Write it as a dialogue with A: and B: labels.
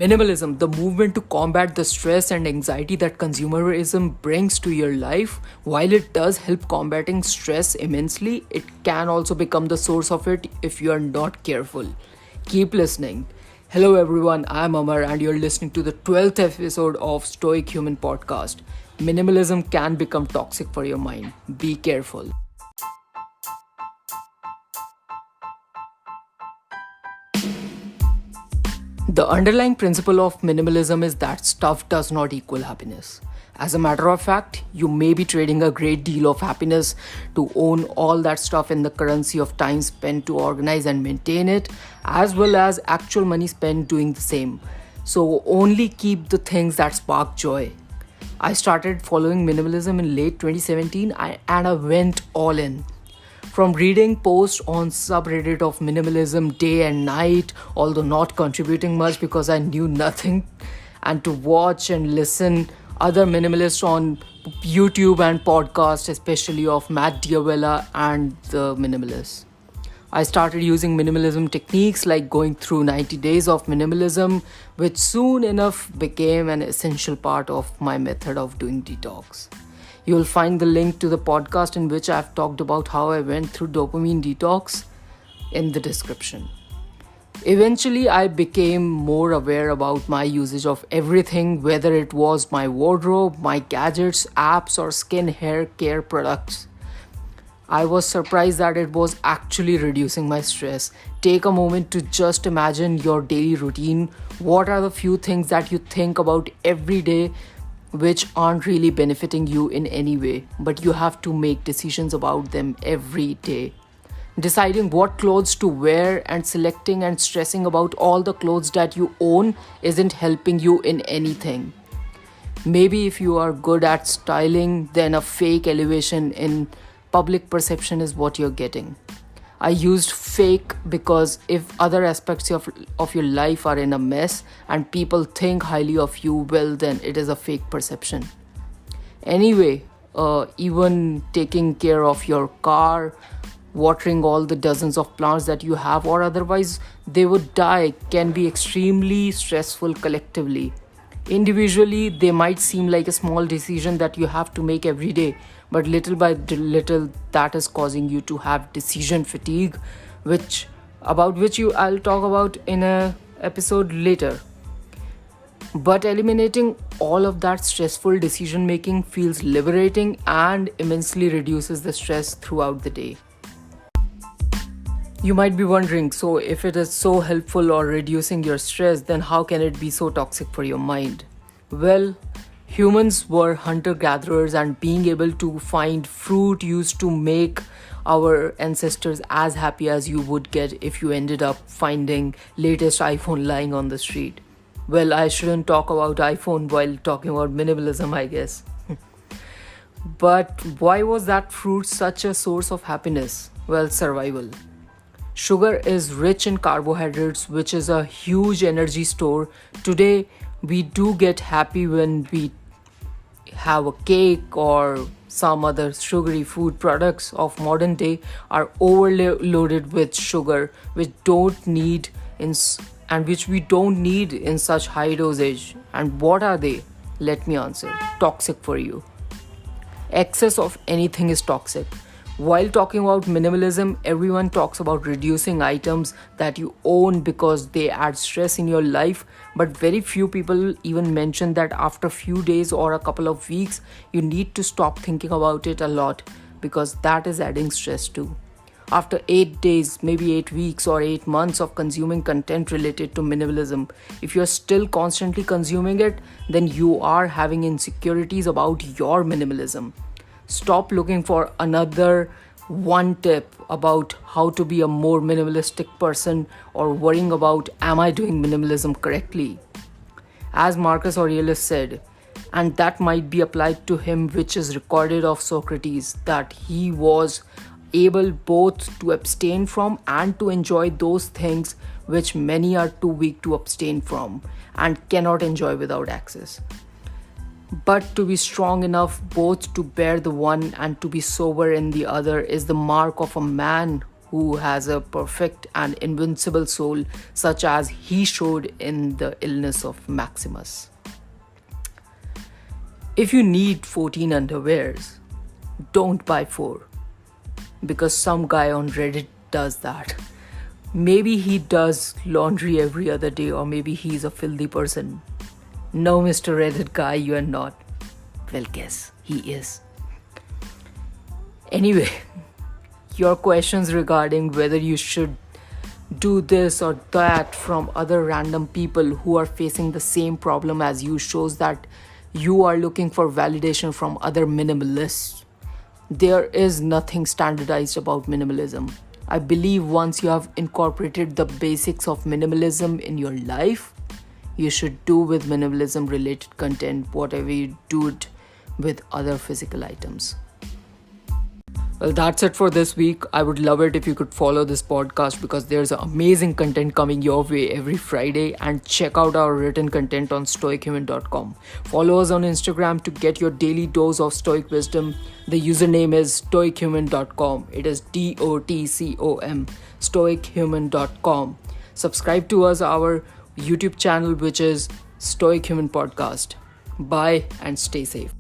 A: Minimalism, the movement to combat the stress and anxiety that consumerism brings to your life, while it does help combating stress immensely, it can also become the source of it if you are not careful. Keep listening. Hello everyone, I'm Amar and you're listening to the 12th episode of Stoic Human Podcast. Minimalism can become toxic for your mind. Be careful. The underlying principle of minimalism is that stuff does not equal happiness. As a matter of fact, you may be trading a great deal of happiness to own all that stuff in the currency of time spent to organize and maintain it, as well as actual money spent doing the same. So only keep the things that spark joy. I started following minimalism in late 2017 and I went all in. From reading posts on subreddit of minimalism day and night, although not contributing much because I knew nothing, and to watch and listen other minimalists on YouTube and podcasts, especially of Matt Diavella and the minimalists. I started using minimalism techniques like going through 90 days of minimalism, which soon enough became an essential part of my method of doing detox. You will find the link to the podcast in which I've talked about how I went through dopamine detox in the description. Eventually, I became more aware about my usage of everything, whether it was my wardrobe, my gadgets, apps, or skin hair care products. I was surprised that it was actually reducing my stress. Take a moment to just imagine your daily routine. What are the few things that you think about every day which aren't really benefiting you in any way, but you have to make decisions about them every day? Deciding what clothes to wear and selecting and stressing about all the clothes that you own isn't helping you in anything. Maybe if you are good at styling, then a fake elevation in public perception is what you're getting. I used fake because if other aspects of your life are in a mess and people think highly of you, well, then it is a fake perception. Anyway, even taking care of your car, watering all the dozens of plants that you have or otherwise they would die can be extremely stressful collectively. Individually, they might seem like a small decision that you have to make every day, but little by little that is causing you to have decision fatigue, which I'll talk about in a episode later. But eliminating all of that stressful decision making feels liberating and immensely reduces the stress throughout the day. You might be wondering, so if it is so helpful or reducing your stress, then how can it be so toxic for your mind? Well, humans were hunter-gatherers, and being able to find fruit used to make our ancestors as happy as you would get if you ended up finding latest iPhone lying on the street. Well, I shouldn't talk about iPhone while talking about minimalism, I guess. But why was that fruit such a source of happiness? Well, survival. Sugar is rich in carbohydrates, which is a huge energy store. Today, we do get happy when we have a cake or some other sugary food. Products of modern day are overloaded with sugar, which we don't need in such high dosage. And what are they? Let me answer. Toxic for you. Excess of anything is toxic. While talking about minimalism, everyone talks about reducing items that you own because they add stress in your life, but very few people even mention that after a few days or a couple of weeks, you need to stop thinking about it a lot because that is adding stress too. After 8 days, maybe 8 weeks or 8 months of consuming content related to minimalism, if you're still constantly consuming it, then you are having insecurities about your minimalism. Stop looking for another one tip about how to be a more minimalistic person or worrying about, am I doing minimalism correctly? As Marcus Aurelius said, and that might be applied to him, which is recorded of Socrates, that he was able both to abstain from and to enjoy those things which many are too weak to abstain from and cannot enjoy without access. But to be strong enough both to bear the one and to be sober in the other is the mark of a man who has a perfect and invincible soul, such as he showed in the illness of Maximus. If you need 14 underwears, don't buy 4, because some guy on Reddit does that. Maybe he does laundry every other day, or maybe he's a filthy person. No, Mr. Reddit guy, you are not. Well, guess he is. Anyway, your questions regarding whether you should do this or that from other random people who are facing the same problem as you shows that you are looking for validation from other minimalists. There is nothing standardized about minimalism. I believe once you have incorporated the basics of minimalism in your life, you should do with minimalism related content whatever you do it with other physical items. Well, that's it for this week. I would love it if you could follow this podcast, because there's amazing content coming your way every Friday, and check out our written content on stoichuman.com. Follow us on Instagram to get your daily dose of stoic wisdom. The username is stoichuman.com. It is DOTCOM, stoichuman.com. Subscribe to us, our YouTube channel, which is Stoic Human Podcast. Bye and stay safe.